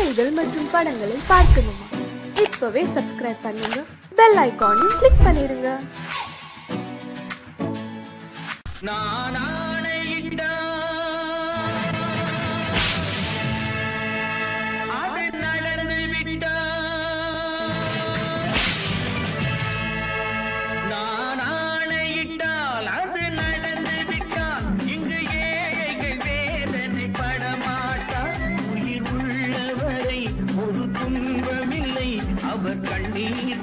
பாடல்கள் மற்றும் படங்களை பார்க்கணுமா? இப்பவே சப்ஸ்கிரைப் பண்ணுங்க, பெல் ஐகானையும் கிளிக் பண்ணிருங்க.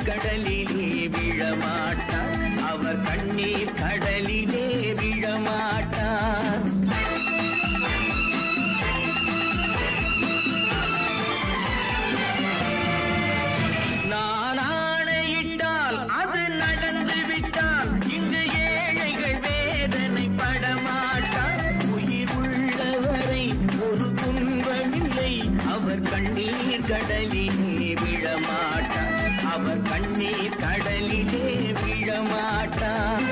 கடலிலே விழமாட்டார், அவர் கண்ணீர் கடலிலே விழமாட்டார். நான் ஆணையிட்டால் அது நடந்து விட்டால் இங்கு ஏழைகள் வேதனை படமாட்டார். உயிர் உள்ளவரை ஒரு துன்பமில்லை, அவர் கண்ணீர் கடலிலே விழமாட்டார், அவர் கண்ணீர் கடலிலே விழமாட்டார்.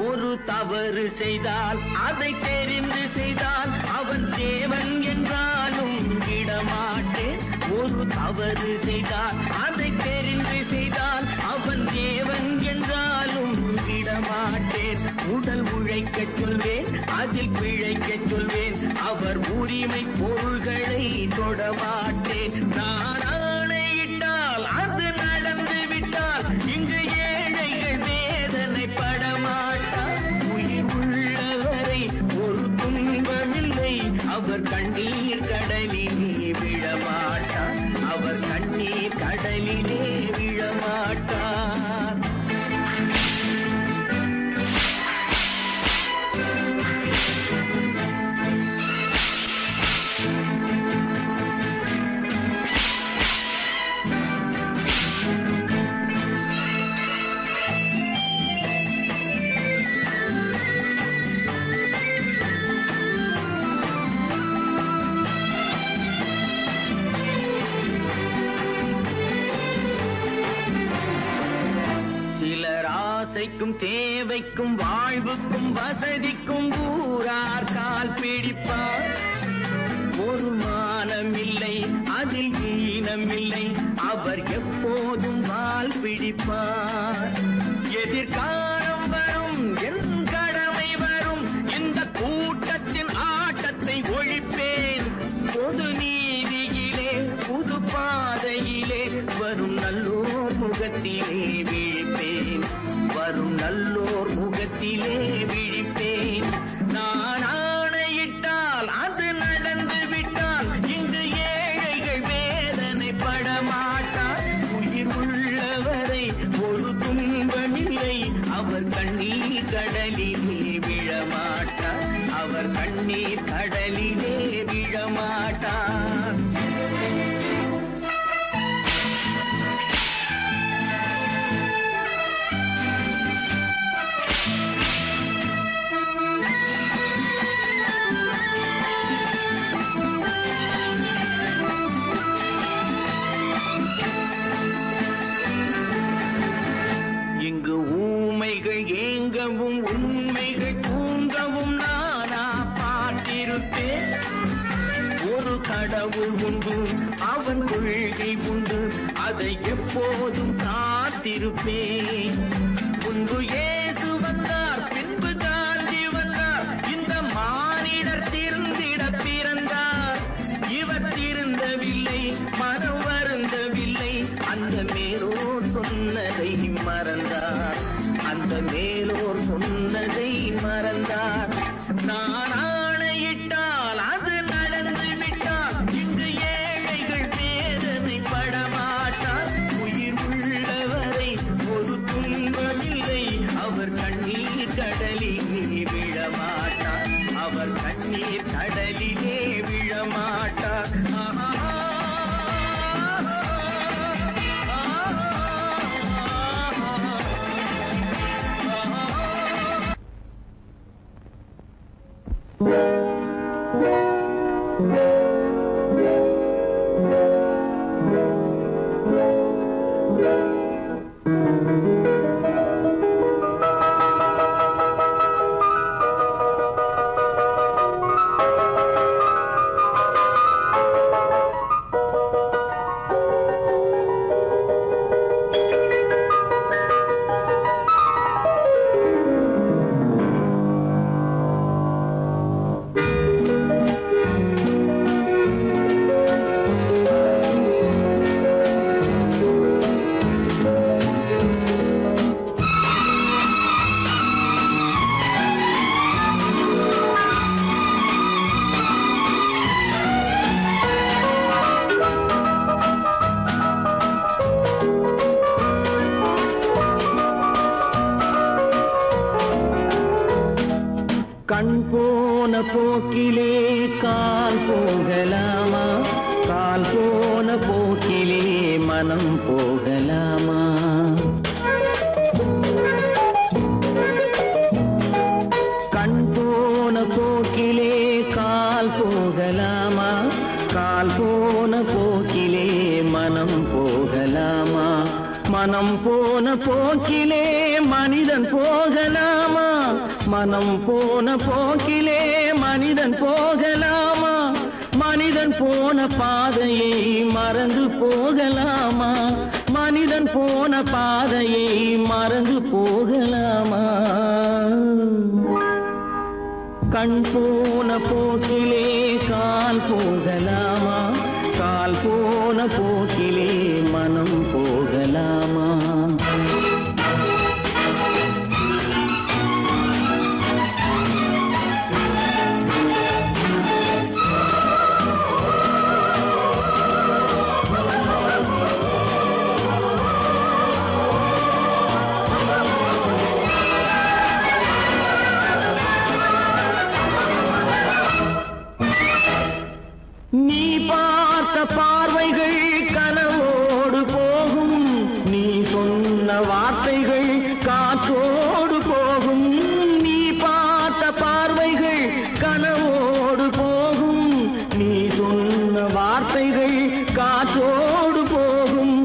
ஒரு தவறு செய்தால் அதை தெரிந்து செய்தால் அவன் தேவன் என்றாலும் விடமாட்டேன். ஒரு தவறு செய்தால் அதை தெரிந்து செய்தால் அவன் தேவன் என்றாலும் விடமாட்டேன். உடல் உழைக்கச் சொல்வேன், அதில் பிழைக்கச் சொல்வேன், அவர் உரிமை பொருள்களை தொடமாட்டேன். நான் ஆணையிட்டால் அது நடந்து விட்டால் இங்கு ஏழைகள் வேதனை படமாட்டார். உயிர் உள்ளவரை ஒரு துன்பமில்லை, அவர் கண்ணீர் கடலிலே விழமாட்டார், அவர் கண்ணீர் கடலிலே விழமாட்டார். ஆசைக்கும் தேவைக்கும் வாழ்வுக்கும் வசதிக்கும் ஊரார் கால் பிடிப்பார். ஒரு மானம் இல்லை, அதில் ஈனம் இல்லை, அவர் எப்போதும் வால் பிடிப்பார். எதிர்காலம் வரும், என் கடமை வரும், இந்த கூட்டத்தின் ஆட்டத்தை ஒழிப்பேன். பொது நீதியிலே புது பாதையிலே வரும் நல்லோர் முகத்திலே விழிப்பேன், வரும் நல்லோர் முகத்திலே விழிப்பேன். நான் ஆணையிட்டால் அது நடந்து விட்டால் இங்கு ஏழைகள் வேதனை படமாட்டார். உயிர் உள்ளவரை ஒரு துன்பமில்லை, அவர் கண்ணீர் கடலிலே விழமாட்டார், அவர் கண்ணீர் கடலிலே விழமாட்டார். இங்கு ஊமைகள் ஏங்கவும் உண்மைகள் தூங்கவும் நானா பார்த்திருப்பேன். ஒரு கடவுள் உண்டு, அவன் கொள்கை உண்டு, அதை எப்போதும் காத்திருப்பேன். முன்பு ஏசு வந்தார், பின்பு காந்தி வந்தார், இந்த மானிடர் திருந்திட பிறந்தார். இவர் திருந்தவில்லை, மனம் வருந்தவில்லை, அந்த மேலோர் சொன்னதை மறந்தார், அந்த மேலோர் சொன்னதை மறந்தார். நான் ஆணையிட்டால் அது நடந்து விட்டால் இங்கு ஏழைகள் வேதனை படமாட்டார். உயிர் உள்ளவரை ஒரு துன்பமில்லை, அவர் கண்ணீர் கடலிலே விழமாட்டார், அவர் கண்ணீர் கடலிலே விழமாட்டார். கண் போன போக்கிலே கால் போகலாமா, கால் போன போக்கிலே மனம் போகலாமா? கண் போன போக்கிலே கால் போகலாமா, கால் போன போக்கிலே மனம் போகலாமா? மனம் போன போக்கிலே மனிதன் போகலாமா, மனம் போன போக்கிலே மனிதன் போகலாமா? மனிதன் போன பாதையை மறந்து போகலாமா, மனிதன் போன பாதையை மறந்து போகலாமா? கண் போன போக்கிலே கால் போகலாமா, கால் போன போக்கிலே மனம் போகலாமா? நீ பார்த்த பார்வைகள் கனவோடு போகும், நீ சொன்ன வார்த்தைகள் காற்றோடு போகும். நீ பார்த்த பார்வைகள் கனவோடு போகும், நீ சொன்ன வார்த்தைகள் காற்றோடு போகும்.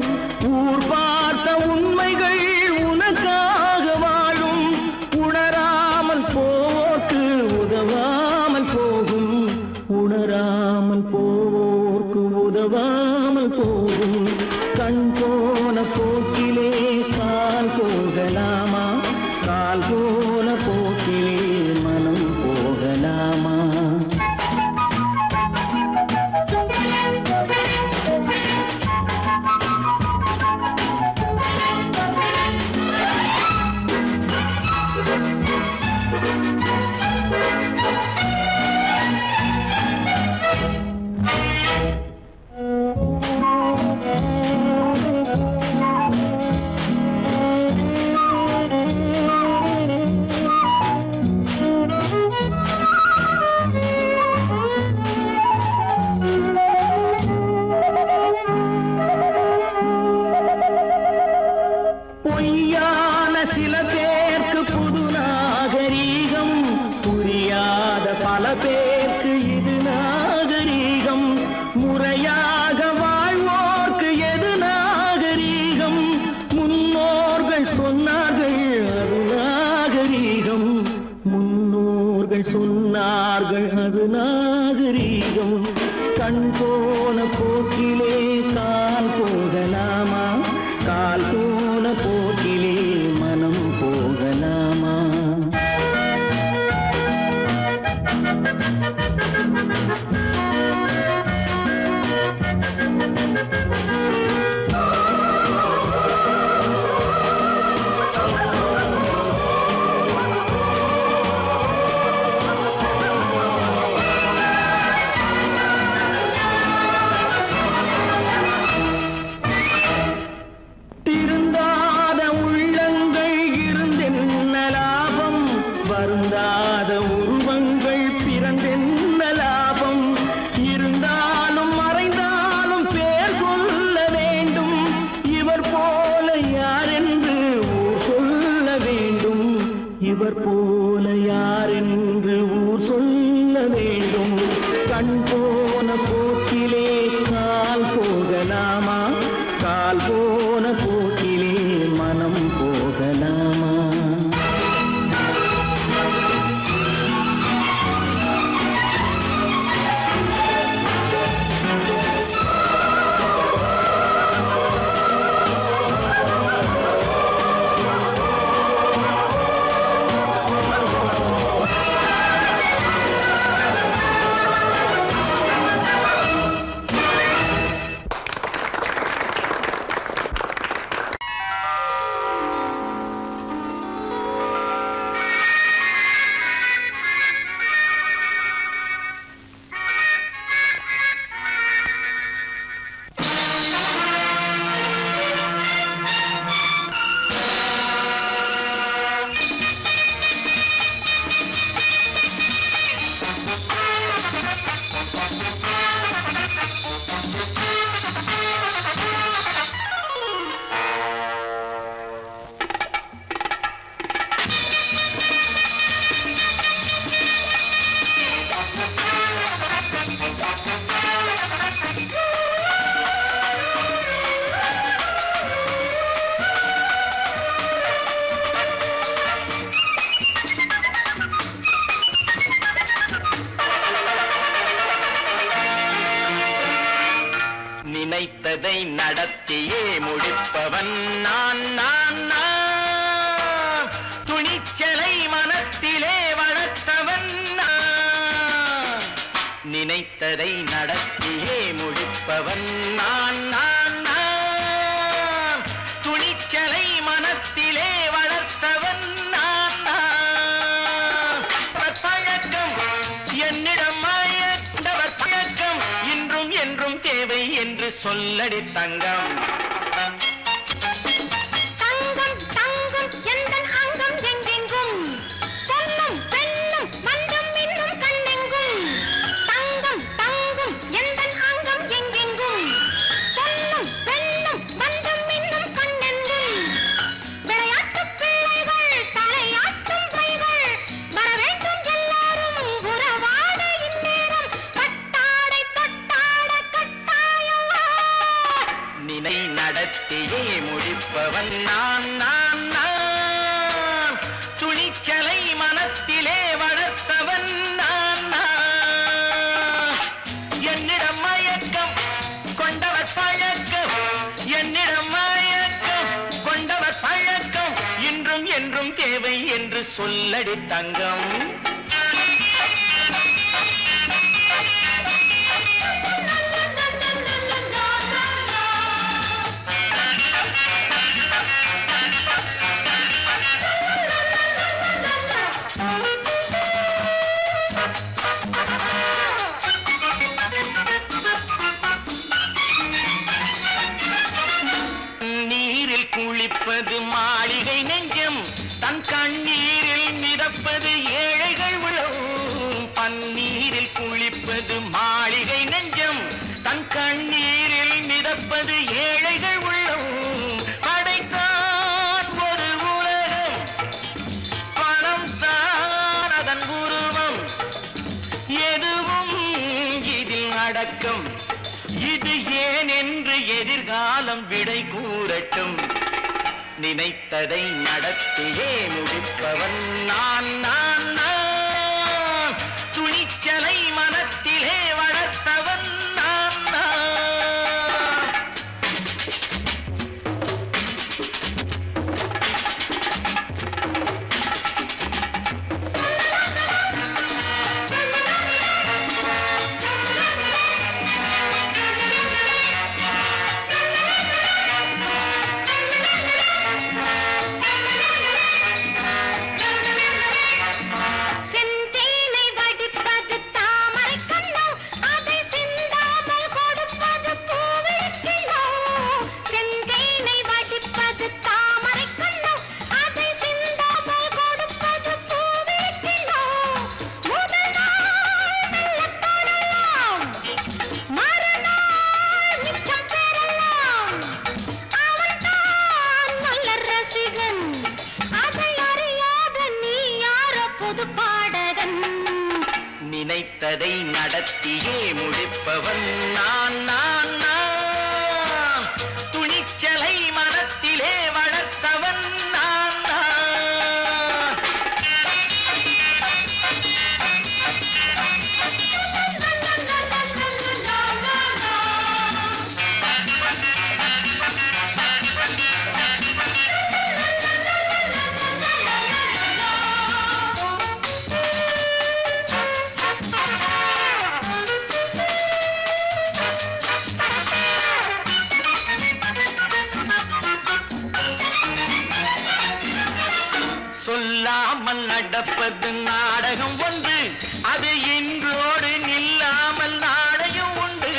ஊர் பார்த்த உண்மைகள் உனக்காக வாழும், உணராமல் போக்கு உதவாமல் போகும், உணராமல் போவோர்க்கு உதவாமல் போகும். கண் போன போக்கிலே கால் போகலாமா, கால் போன போக்கிலே மனம் போகலாமா? பொய்யான சில பேருக்கு புது நாகரீகம், புரியாத பல பேருக்கு இது நாகரீகம். முறையாக வாழ்வோர்க்கு எது நாகரீகம்? முன்னோர்கள் சொன்னார்கள் அது நாகரீகம், முன்னோர்கள் சொன்னார்கள் அது நாகரீகம். கண் போன போக்கிலே கால் போகலாமா, கால் போன போக்கிலே மனம் போகலாமா? திருந்தாத உள்ளங்கள் இருந்தென்ன லாபம், வருந்தாத உருவங்கள் பிறந்தென்ன லாபம்? இருந்தாலும் மறைந்தாலும் பேர் சொல்ல வேண்டும், இவர் போல யாரென்று ஊர் சொல்ல வேண்டும், இவர் போல யாரென்று ஊர் சொல்ல வேண்டும். கண் போன போக்கிலே கால் போகலாமா, கால் போன போக்கிலே மனம் போகலாமா? நினை நடத்தியே முடிப்பவன் நான் நான் நான். துணிச்சலை மனத்திலே வளர்த்தவன் நான். நினைத்ததை நடத்தியே முடிப்பவன் நான் நான் நான். துணிச்சலை மனத்திலே வளர்த்தவன் நான் நான். பழக்கம் என்னிடம் மாயவர் பழக்கம் இன்றும் என்றும் தேவை என்று சொல்லடி தங்கம். தங்கம் தங்கம் எந்தன் அங்கம் எங்கெங்கும் பொன்னும் பெண்ணும் மண்டும் இன்னும் கண்ணெங்கும். தங்கம் தங்கம் எந்தன் அங்கம் எங்கெங்கும் பொன்னும் பெண்ணும் மண்டும் இன்னும் கண்ணெங்கும். விளையாட்டு பிள்ளைகள் தலையாட்டும் பைகள் வர வேண்டும் எல்லாரும் உறவாட இந்நேரம் கட்டாடை தொட்டாட கட்டாயவா. நினை நடத்தியே முடிப்பவன் நான் நான் நான். துணிச்சலை மனத்திலே வளர்த்தவன் நான் நான். என்னிடம் மயக்கம் கொண்டவர் பழக்கம். என்னிடம் மயக்கம் கொண்டவர் பழக்கம் இன்றும் என்றும் தேவை என்று சொல்லடி தங்கம். நீரில் குளிப்பது மாளிகை நெஞ்சம் தன் கண்ணீரில் மிதப்பது ஏழைகள் உழவும். பன்னீரில் குளிப்பது மாளிகை நெஞ்சம் தன் கண்ணீரில் மிதப்பது ஏழைகள் உள்ளவும். படைத்தான் ஒரு உலகம் பணம் தான் அதன் உருவம். எதுவும் இதில் அடக்கம். இது ஏன் என்று எதிர்காலம் விடை கூறட்டும். நினைத்ததை நடத்தியே முடிப்பவன் நான் நான் நான். துணிச்சலை மனத்திலே வளர்த்தவன் நான் நான். செந்தேனை வடிப்பது தாமரை கண்ணோ அதை சிந்தாமல் கொடுப்பது பூவிழிக்கிண்ணோ. செந்தேனை வடிப்பது தாமரை கண்ணோ அதை சிந்தாமல் கொடுப்பது பூவிழிக்கிண்ணோ. முதல் நாள் மெல்லத் தொடலாம் மறுநாள் மிச்சம் பெறலாம். அவன்தான் நல்ல ரசிகன் அதை அறியாத நீ யாரோ புது பாடகன். நினைத்ததை நடத்தியே முடிப்பவன் நான் நான் நான். துணிச்சலை மனத்திலே வளர்த்தவன் நான் நான். சொல்லாமல் நடப்பது நாடகம் ஒன்று. அது இன்றோடு நில்லாமல் நாடையும் உண்டு.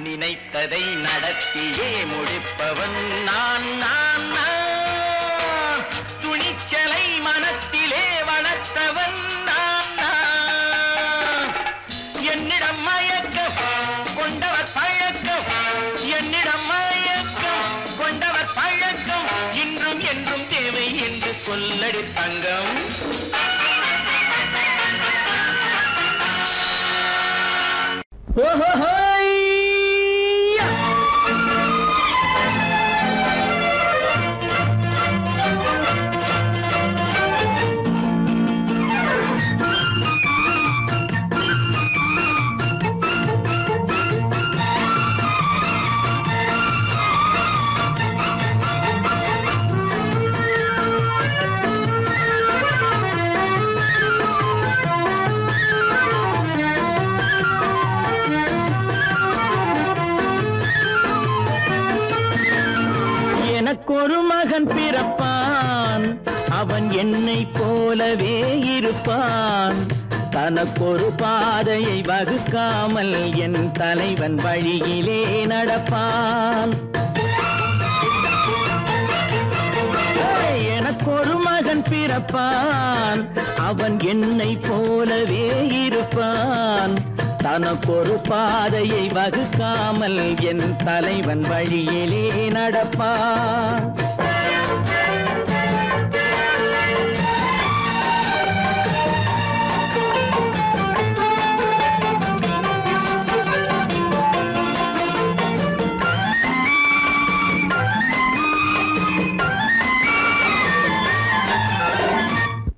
நினைத்ததை நடத்தியே முடிப்பவன் நான் நான் நான். துணிச்சலை மனத்திலே வளர்த்தவன் நான் நான். என்னிடம் மயக்கம் கொண்டவர் பழக்கம். என்னிடம் மயக்கம் கொண்டவர் பழக்கம் இன்றும் என்றும் தேவை என்று சொல்லடி தங்கம். ஓஹோ பிறப்பான் அவன் என்னை போலவே இருப்பான் தனக்கொரு பாதையை வகுக்காமல் என் தலைவன் வழியிலே நடப்பான் எனக்கொரு மகன் பிறப்பான் அவன் என்னை போலவே இருப்பான் தனக்கொரு பாதையை வகுக்காமல் என் தலைவன் வழியிலே நடப்பான்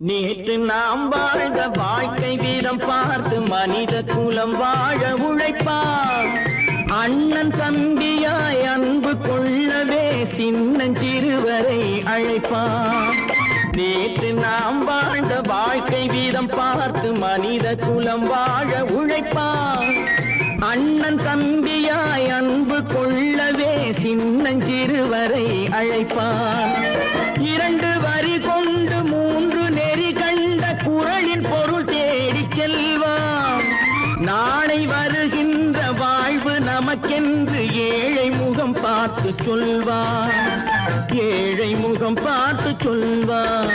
நேற்று நாம் வாழ்ந்த வாழ்க்கை வீதம் பார்த்து மனித குலம் வாழ உழைப்பான் அண்ணன் தம்பியாய் அன்பு கொள்ளவே சின்னஞ்சிறுவரை அழைப்பான் நேற்று நாம் வாழ்ந்த வாழ்க்கை வீதம் பார்த்து மனித குலம் வாழ உழைப்பான் அண்ணன் தம்பியாய் அன்பு கொள்ளவே சின்னஞ்சிறுவரை அழைப்பான் இரண்டு வரி கொண்டு மூன்று நெறி கண்ட குறளின் பொருள் தேடி செல்வான் நாளை வருகின்ற வாழ்வு நமக்கென்று ஏழை முகம் பார்த்து சொல்வான் ஏழை முகம் பார்த்து சொல்வான்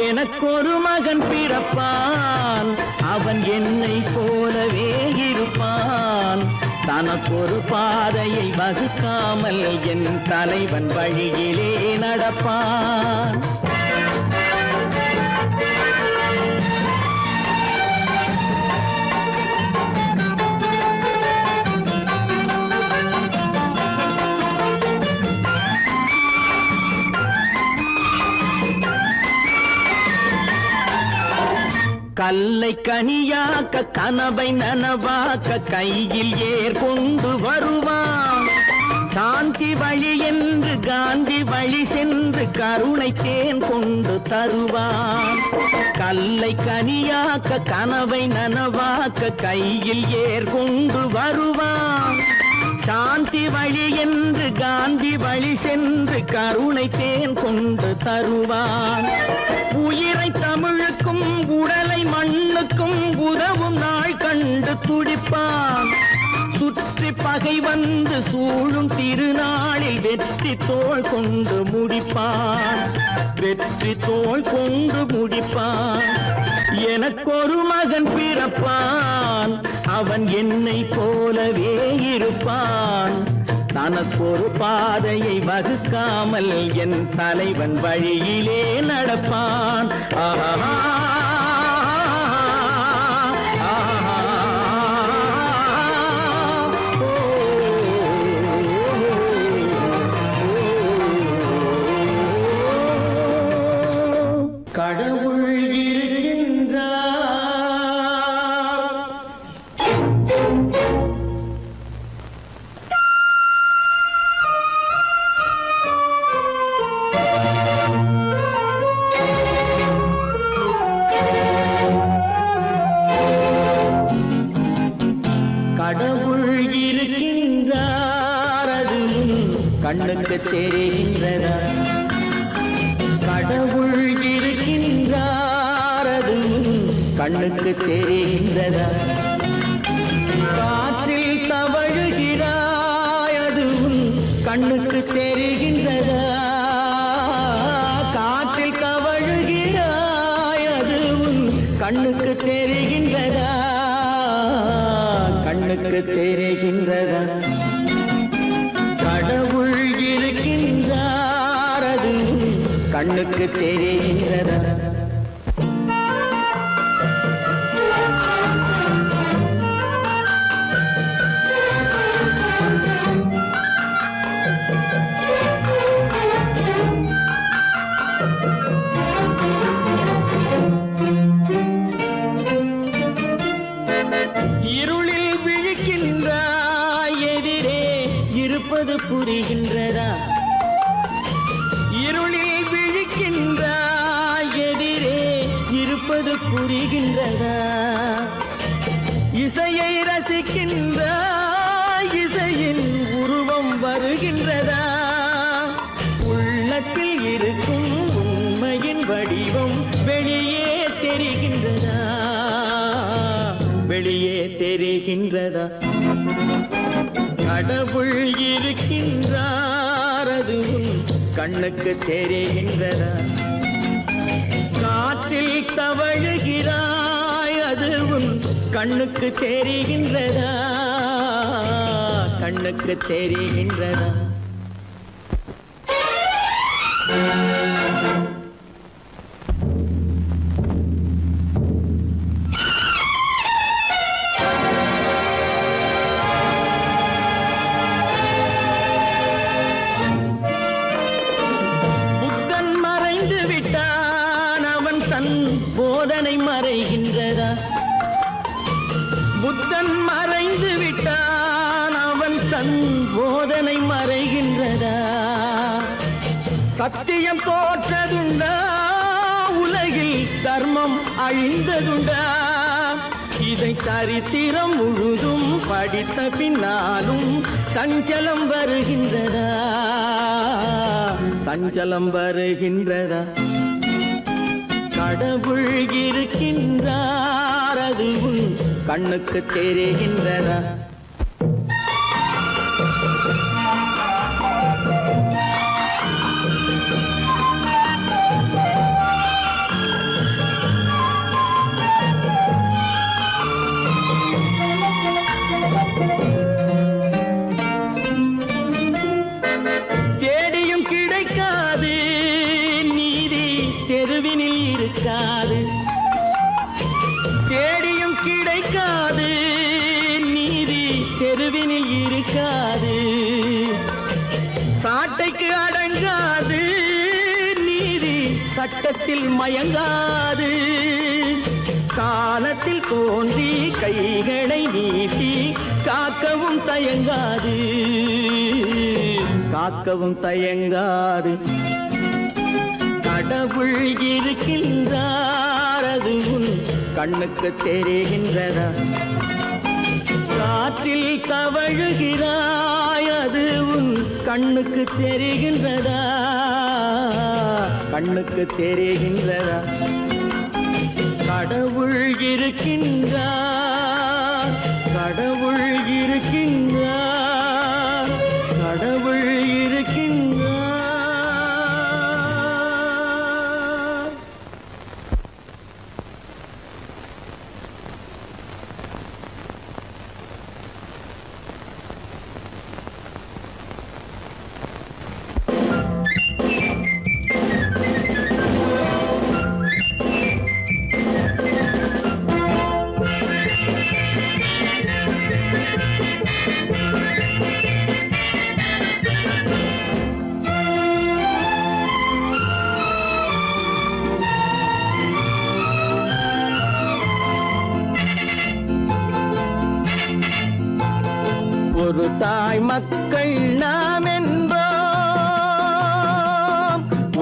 எனக்கொரு மகன் பிறப்பான் அவன் என்னை போலவே இருப்பான் தனக்கொரு பாதையை வகுக்காமல் என் தலைவன் வழியிலே நடப்பான் கல்லை கனியாக்க கனவை நனவாக்க கையில் ஏற்கொண்டு வருவான் சாந்தி வழி என்று காந்தி வழி சென்று கருணை தேன் கொண்டு தருவான் கல்லை கனியாக்க கனவை நனவாக்க கையில் ஏற்கொண்டு வருவான் சாந்தி வழி என்று காந்தி வழி சென்று கருணை தேன் கொண்டு தருவான் உயிரை தமிழுக்கும் உடலை மண்ணுக்கும் உதவும் நாள் கண்டு துடிப்பான் சுற்றி பகை வந்து சூழும் திருநாளில் வெற்றி தோள் கொண்டு முடிப்பான் வெற்றி தோள் கொண்டு முடிப்பான் எனக்கொரு மகன் பிறப்பான் அவன் என்னை போலவே இருப்பான் தனக்கொரு பாதையை வகுக்காமல் என் தலைவன் வழியிலே நடப்பான் ஆஹா கடவுள் இருக்கின்றார் கடவுள் இருக்கின்றார் அது கண்ணுக்கு தெரிகின்றதா கடவுள் இருக்கின்றார் அது கண்ணுக்கு தெரிகின்றதா காற்றில் தவழுகிறாய் அது கண்ணுக்கு தெரிகின்றதா காற்றில் தவழுகிறாய் அது கண்ணுக்கு தெரிகின்றதா கண்ணுக்கு தெரிகின்றதா கடவுள் இருக்கின்றார் அது கண்ணுக்கு தெரிகின்றதா இருளில் விழிக்கின்றாய் எதிரே இருப்பது புரிகின்றதா இருளில் விழிக்கின்றாய் எதிரே இருப்பது புரிகின்றதா இசையை ரசிக்கின்றாய் இசையின் உருவம் வருகின்றதா உள்ளத்தில் இருக்கும் உண்மையின் வடிவம் வெளியே தெரிகின்றதா? வெளியே தெரிகின்றதா? கடவுள் இருக்கின்றார், அது உன் கண்ணுக்கு தெரிகின்றதா? காற்றில் தவழுகிறாய், அது உன் கண்ணுக்கு தெரிகின்றதா? கண்ணுக்கு தெரிகின்றதா? புத்தன் மறைந்து விட்டான், அவன் தன் போதனை மறைகின்றதா? புத்தன் மறைந்து விட்டான், அவன் தன் போதனை மறைகின்றதா? சத்தியம் தோற்றதுண்டா? உலகில் தர்மம் அழிந்ததுண்டா? இதை சரித்திரம் முழுதும் படித்த பின்னாலும் சஞ்சலம் வருகின்றதா? சஞ்சலம் வருகின்றதா? கடவுள் இருக்கின்றார், அது உன் கண்ணுக்கு தெரிகின்றதா? தேடியும் கிடைக்காது நீதி தெருவினில் இருக்காது. தேடியும் கிடைக்காது நீதி தெருவினில் இருக்காது. சாட்டைக்கு அடங்காது நீதி சட்டத்தில் மயங்காது. காலத்தில் தோன்றி கைகளை நீட்டி காக்கவும் தயங்காது. காக்கவும் தயங்காது. கடவுள் இருக்கின்றார், அது உன் கண்ணுக்கு தெரிகின்றதா? காற்றில் தவழுகிறாய், அது உன் கண்ணுக்கு தெரிகின்றதா? கண்ணுக்கு தெரிகின்றதா? கடவுள் இருக்கின்றார், கடவுள் இருக்கின்றார், கடவுள் இருக்கின்றார். ஒரு தாய் மக்கள் நாம் என்போம்,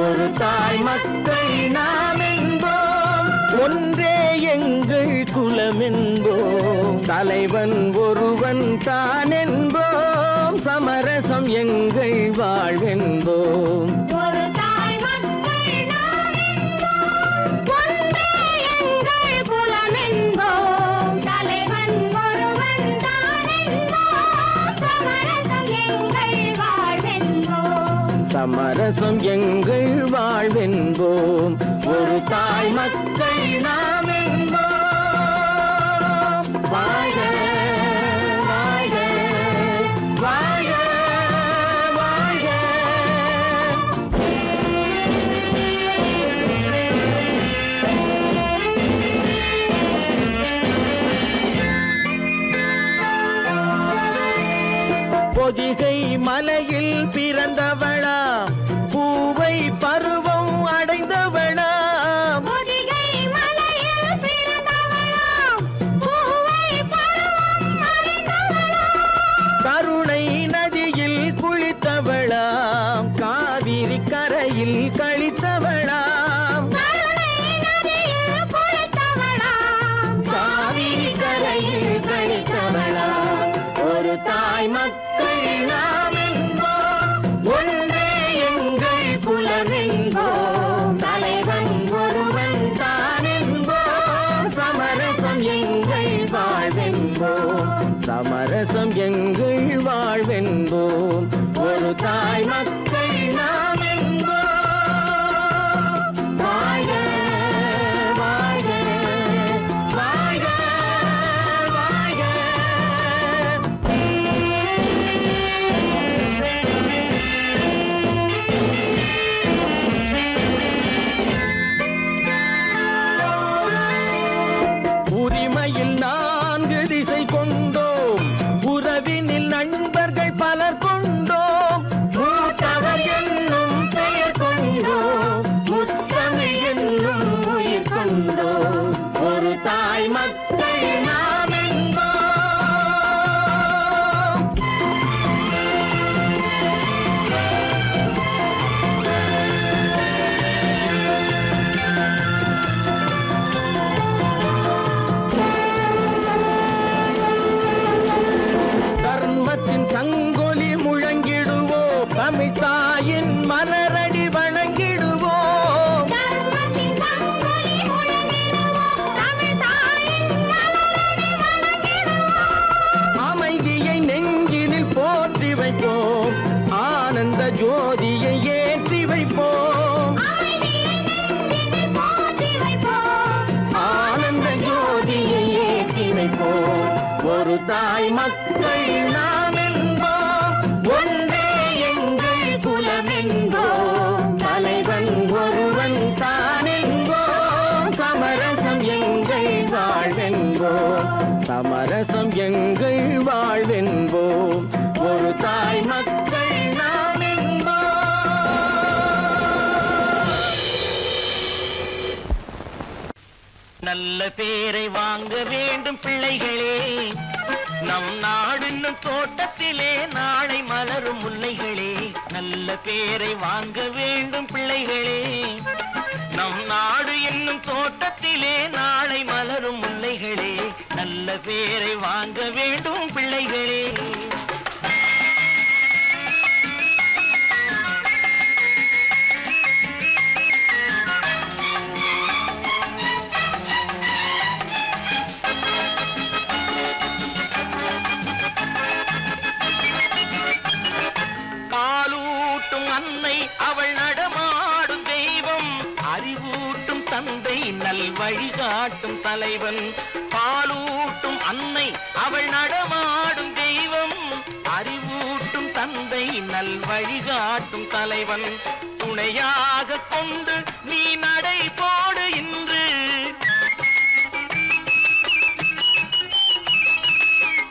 ஒரு தாய் மக்கள் நாம் என்போம், ஒன்றே எங்கள் குலம் என்போம், தலைவன் ஒருவன் தான் என்போம், சமரசம் எங்கள் வாழ்வென்போம். சமரசம் எங்கள் வாழ்வென்போம், ஒரு தாய் மக்கள் நாம் என்போம். வாழ்க வாழ்க வாழ்க வாழ்க. பொதிகை மலையில் பிறந்தவளா, பூவை பருவம் அடைந்தவளா, பொதிகை மலையில் பிறந்தவளா, பூவை பருவம் அடைந்தவளா, கருணை நதியில் குளித்தவளா, காவிரி கரையில் கழித்தவளா, கருணை நதியில் குளித்தவளா, காவிரி கரையில் கழித்தவளா. ஒரு தாய் மக்கள் நாம் என்போம், ஒன்றே எங்கள் குலம். சமரசம் எங்கள் வாழ்வென்போம். ஒரு தாய் மக்கள் நாம் என்போம். வாழ்க வாழ்க வாழ்க வாழ்க. உரிமையில் 4 திசை கொண்டோம், உறவினில் நண்பர்கள் பலர் கொண்டோம். மூத்தவர் என்னும் பெயர் கொண்டோம், முத்தமிழ் என்னும் உயிர் கொண்டோம். ஒரு தாய் மக்கள் நாம் என்போம். தர்மத்தின் சங்கொலி முழங்கிடுவோம், தமிழ் தாயின் மலரடி வணங்கிடுவோம். அமைதியை நெஞ்சினில் போற்றி வைப்போம், ஆனந்த ஜோதியை ஏற்றி வைப்போம். ஆனந்த ஜோதியை ஏற்றி வைப்போம். ஒரு தாய் மக்கள் நாம் என்போம். ஒன்றே எங்கள் குலம் என்போம். தலைவன் ஒருவன் தான் என்போம். சமரசம் எங்கள் வாழ்வென்போம். சமரசம் எங்கள் வாழ்வென்போம். ஒரு தாய் மக்கள் நாம் என்போம். நல்ல பேரை வாங்க வேண்டும் பிள்ளைகளே, நம் நாடு என்னும் தோட்டத்திலே நாளை மலரும் முல்லைகளே. நல்ல பேரை வாங்க வேண்டும் பிள்ளைகளே, நம் நாடு என்னும் தோட்டத்திலே நாளை மலரும் முல்லைகளே. நல்ல பேரை வாங்க வேண்டும் பிள்ளைகளே. பாலூட்டும் அன்னை அவள் நடமாடும் தெய்வம், அறிவூட்டும் தந்தை நல் வழிகாட்டும் தலைவன். பாலூட்டும் அன்னை அவள் நடமாடும் தெய்வம், அறிவூட்டும் தந்தை நல் வழிகாட்டும் தலைவன். துணையாக கொண்டு நீ நடை போடு இன்று,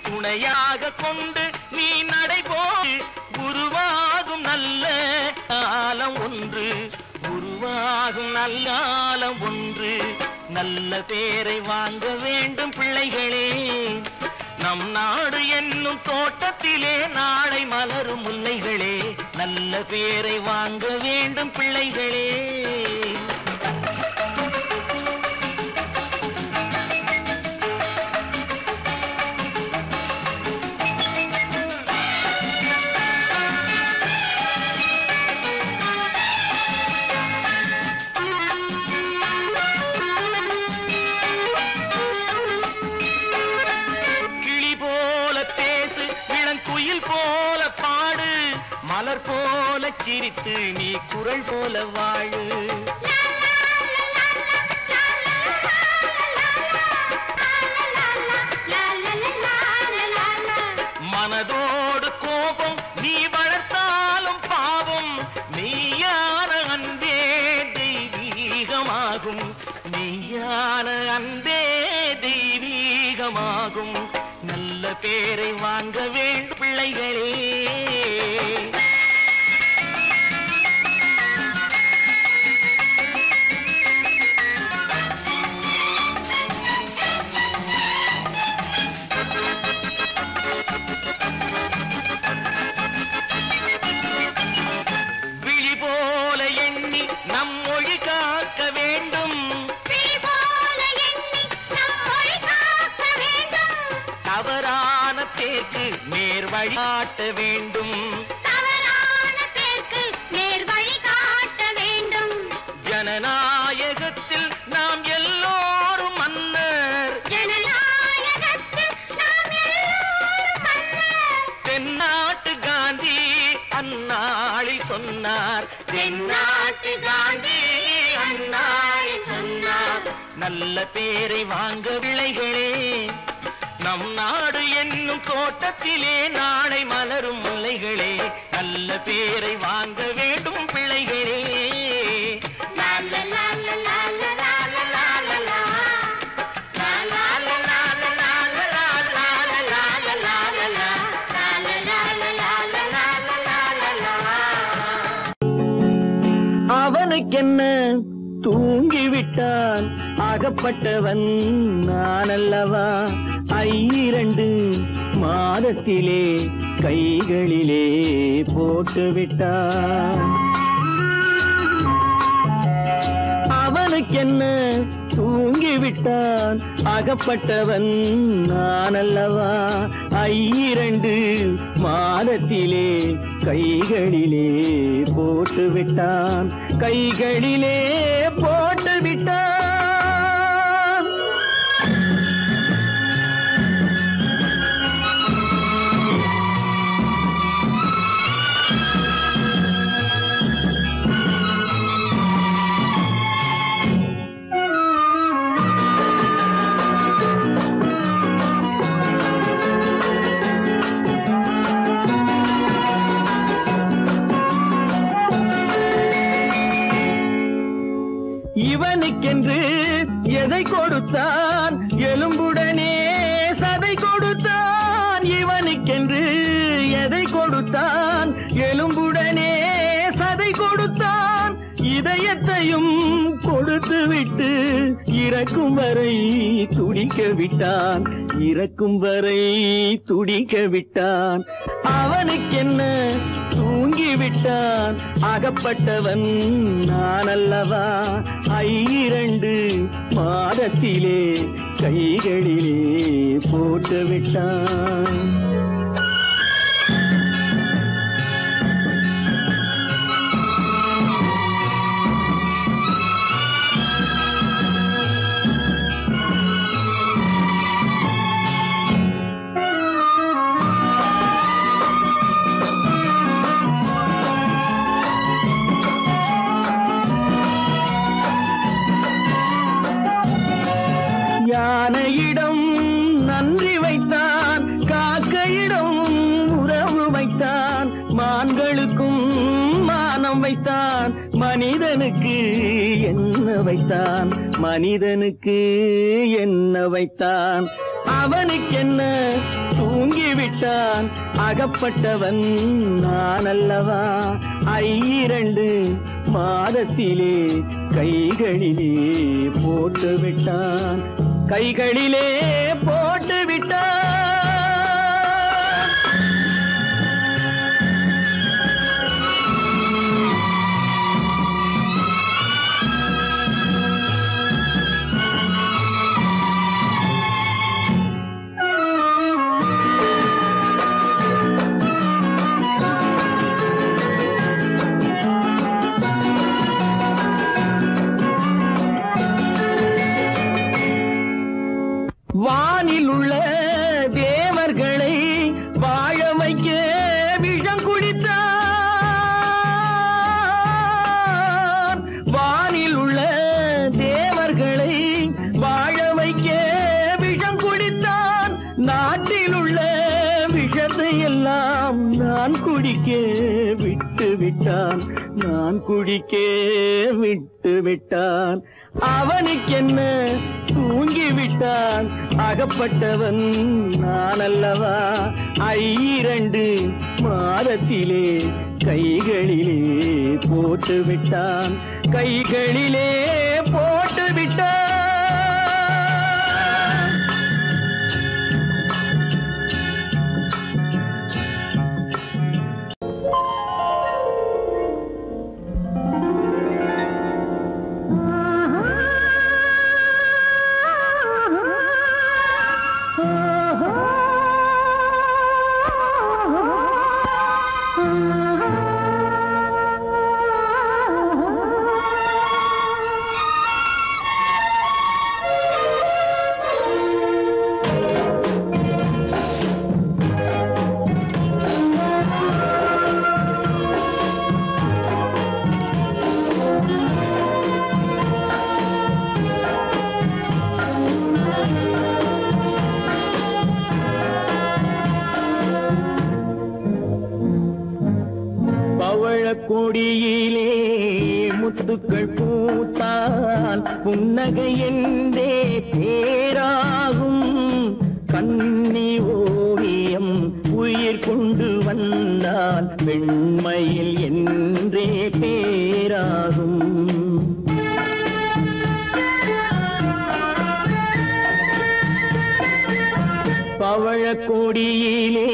துணையாக கொண்டு நீ நடை போடு. உருவாகும் நல்ல காலம் ஒன்று, உருவாகும் நல்ல காலம் ஒன்று. நல்ல பேரை வாங்க வேண்டும் பிள்ளைகளே, நம் நாடு என்னும் தோட்டத்திலே நாளை மலரும் முல்லைகளே. நல்ல பேரை வாங்க வேண்டும் பிள்ளைகளே. குயில் போல பாடு, மலர் போல சிரித்து நீ குரல் போல வாழு. மனதோடு கோபம் நீ வளர்த்தாலும் பாவம், மெய்யான அன்பே தெய்வீகமாகும். மெய்யான அன்பே தெய்வீகமாகும். நல்ல பேரை வாங்க வேண்டும் பிள்ளைகளே. விழி போல எண்ணி நம் மொழி காக்க வேண்டும், தவறான பேருக்கு நேர் வழி காட்ட வேண்டும். ஜனநாயகத்தில் நாம் எல்லோரும் மன்னர், ஜனநாயகத்தில் நாம் எல்லோரும் மன்னர். அது காந்தி அண்ணாய் சொன்னார். நல்ல பேரை வாங்க விளைகளே, நம் நாடு என்னும் தோட்டத்திலே நாளை மலரும் முல்லைகளே, நல்ல பேரை வாங்க வேண்டும் பிள்ளைகளே. அவனுக்கென்ன தூங்கிவிட்டான் அகப்பட்டவன் நான் அல்லவா, 2 மாதத்திலே கைகளிலே போட்டுவிட்டான். அவனுக்கென்ன தூங்கிவிட்டான் அகப்பட்டவன் நான் அல்லவா, 2 மாதத்திலே கைகளிலே போட்டுவிட்டான், கைகளிலே போட்டுவிட்டான். இவனுக்கென்று எதை கொடுத்தான் எலும்புடனே சதை கொடுத்தான், இவனுக்கென்று எதை கொடுத்தான் எலும்புடனே சதை கொடுத்தான், இதயத்தையும் கொடுத்து விட்டு இறக்கும் வரை துடிக்க விட்டான், இறக்கும் வரை துடிக்க விட்டான். அவனுக்கென்ன தூங்கிவிட்டான் அகப்பட்டவன் நான் அல்லவா, 2 மாதத்திலே கைகளிலே போட்டுவிட்டான். யானையிடம் நன்றி வைத்தான், காக்கையிடம் உறவு வைத்தான், மான்களுக்கும் மானம் வைத்தான், மனிதனுக்கு என்ன வைத்தான், மனிதனுக்கு என்ன வைத்தான். அவனுக்கென்ன தூங்கிவிட்டான் அகப்பட்டவன் நான் அல்லவா, 2 மாதத்திலே கைகளிலே போட்டுவிட்டான், கைகளிலே போட்டுவிட்டான். வானில் உள்ள தேவர்களை வாழ வைக்க விஷம் குடித்தான், வானில் உள்ள தேவர்களை வாழ வைக்க விஷம் குடித்தான், நாட்டில் உள்ள விஷத்தை எல்லாம் நான் குடிக்க விட்டு விட்டான், நான் குடிக்க விட்டு விட்டான். அவனுக்கென்ன தூங்கிவிட்டான் அகப்பட்டவன் நான் அல்லவா, 2 மாதத்திலே கைகளிலே போட்டுவிட்டான், கைகளிலே போட்டுவிட்டான். முத்துக்கள் பூத்தால் புன்னகை என்றே பேராகும். கண்ணி ஓவியம் உயிர் கொண்டு வந்தால் வெண்மையில் என்றே பேராகும். பவழக்கொடியிலே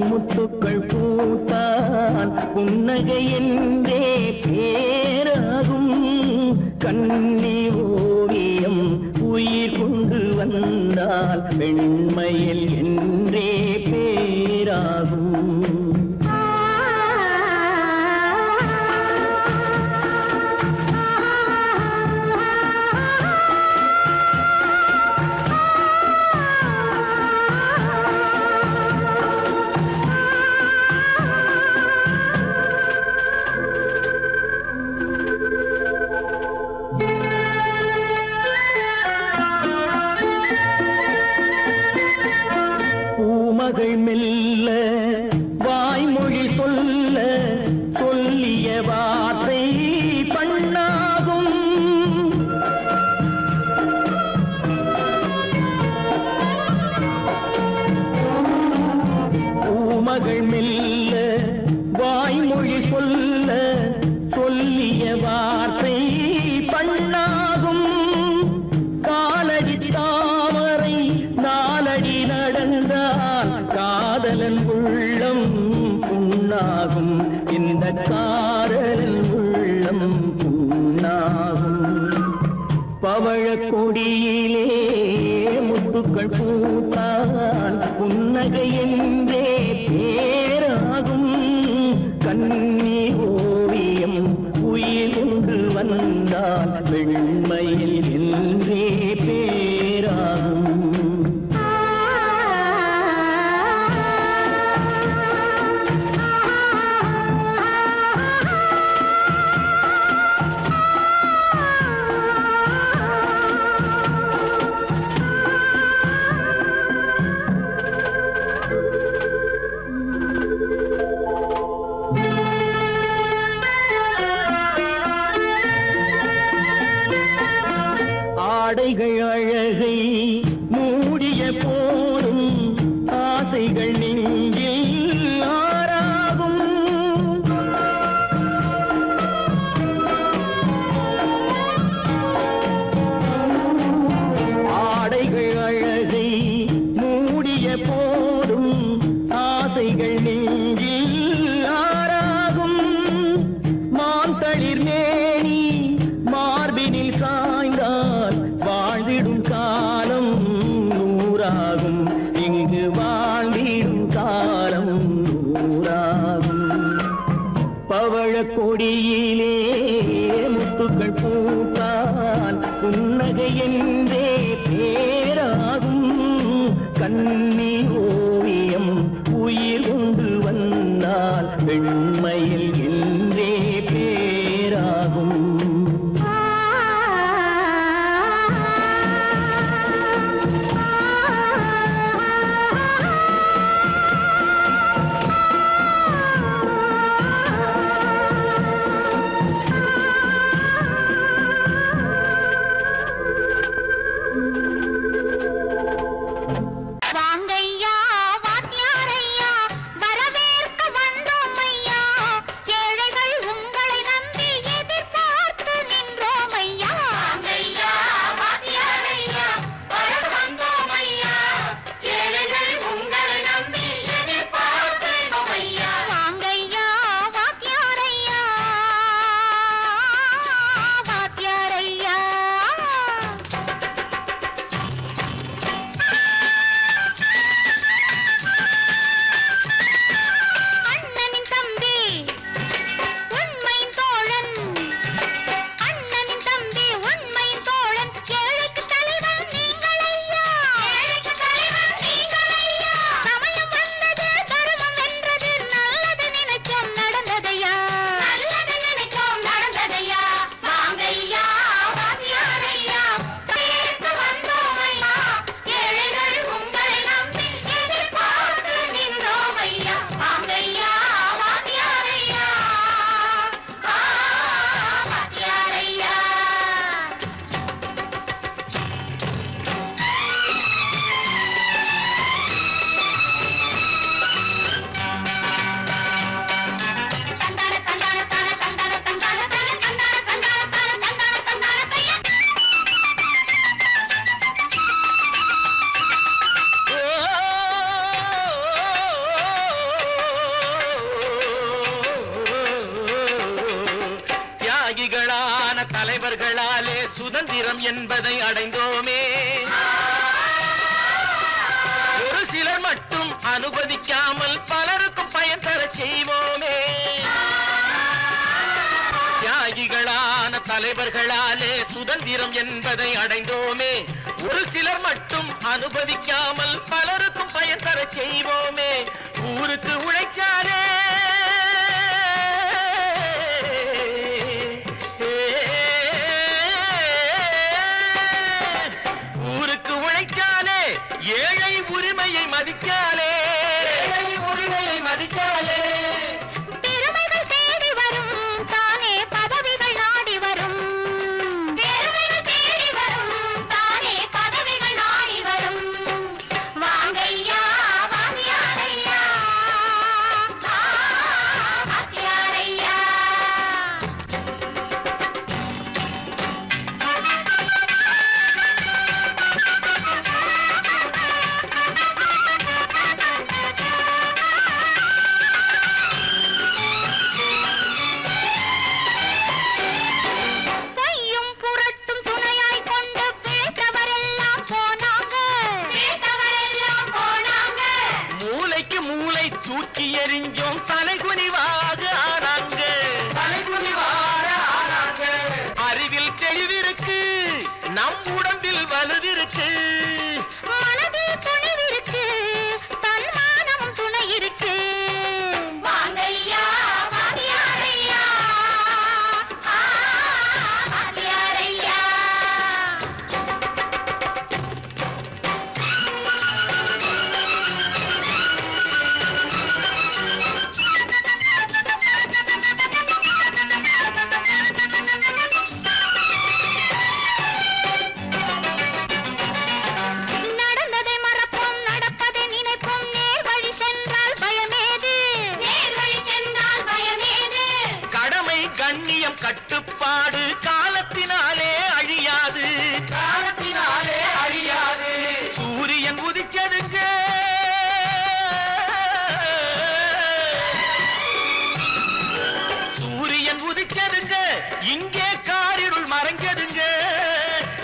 முத்துக்கள் பூத்தான் புன்னகை என்றே பேராகும். கண்ணி ஓவியம் உயிர் கொண்டு வந்தால் வெண்மையில் என்றே பேராகும். மகள் மெல்ல வாய்மொழி சொல்ல சொல்லிய வார்த்தை பண்ணாகும். பூமகள் மெல்ல வாய்மொழி சொல்ல சொல்லிய வார்த்தை பண்ணாகும். காலடி தாமரை நாலடி நடந்தால் காதலன் உள்ளம் புண்ணாகும். இந்த காதலன் உள்ளம் புண்ணாகும். பவழக்கொடியிலே முத்துக்கள் பூத்தான் புன்னகை என்றே பேராகும். கண்ணி ஓவியம் உயிர் கொண்டு வந்தால் வெண்மையில் என்றே பேராகும். ஆடைகள் அழகை மூடிய போதும் ஆசைகள் நெஞ்சில் ஆறாகும். ஆடைகள் அழகை மூடிய போதும் ஆசைகள் நெஞ்சில் ஆறாகும். மாந்தளிர் மேனி மார்பினில் சாய்ந்தால் வாழ்ந்திடும் காலம் நூறாகும். இங்கு வாழ்ந்திடும் காலம் நூறாகும். பவழக்கொடியிலே முத்துக்கள் பூத்தான் புன்னகை என்றே பேராகும். கண்ணி ஓவியம் உயிர் கொண்டு வந்தால் வெண்மையில் என்றே பேராகும். வாங்கையா வாத்தியாரையா வரவேற்க வந்தோம் ஐயா. ஏழைகள் உங்களை நம்பி எதிர்பார்த்து நின்றோம் ஐயா. வாங்கையா வாத்தியாரையா வர வந்தோம் ஐயா. ஏழைகள் உங்களை நம்பி எதிர்பார்த்தோம் ஐயா. வாங்கையா வாத்தியாரையா வாத்தியாரையா. சுதந்திரம் என்பதை அடைந்தோமே. ஒரு சிலர் மட்டும் அனுமதிக்காமல் பலருக்கும் பயன் தர செய்வோமே. தியாகிகளான தலைவர்களாலே சுதந்திரம் என்பதை அடைந்தோமே. ஒரு சிலர் மட்டும் அனுமதிக்காமல் பலருக்கும் பயன் தர செய்வோமே. ஊருக்கு உழைச்சாலே ஏழை உரிமையை மதிக்காலே, உரிமையை மதிக்காலே. பெருமைகள் தேடி வரும் தானே பதவிகள் நாடி வரும். பெருமைகள் தேடி வரும் தானே பதவிகள் நாடி வரும். வாங்கையா வாங்கியாரையா வாங்கியாரையா. தூக்கி எறிஞ்சோம் தலைகுனிவாக ஆனாங்க, தலைகுனிவாக ஆனாங்க. அறிவில் தெளிவிருக்கு, நம் உடம்பில் வலுவிருக்கு, மனதில் துணிவிருக்கு, தன்மானமும் துணை இருக்கு. வாங்கையா வாங்கியாரையா வாங்கியாரையா. நடந்ததை மறப்போம், நடப்பதை நினைப்போம். நேர் வழி சென்றால் பயமேது, நேர் வழி சென்றால் பயமேது. கடமை கண்ணியம் கட்டுப்பாடு காலத்தினாலே அழியாது, காலத்தினாலே அழியாது. சூரியன் உதிச்சதுங்க, சூரியன் உதிச்சதுங்க, இங்கே காரிருள் மறைஞ்சதுங்க.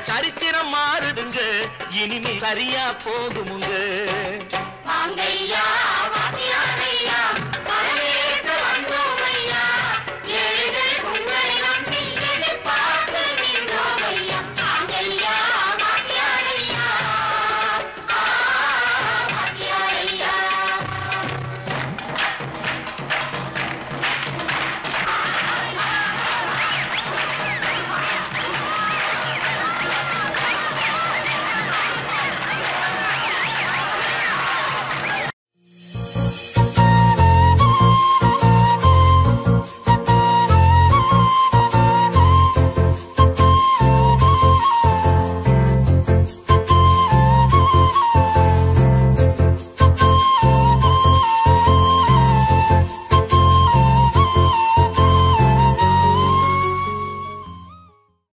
சரித்திரம் மாறுதுங்க, இனிமே சரியா போகுமுங்க. வாங்கையா வாங்கியாரையா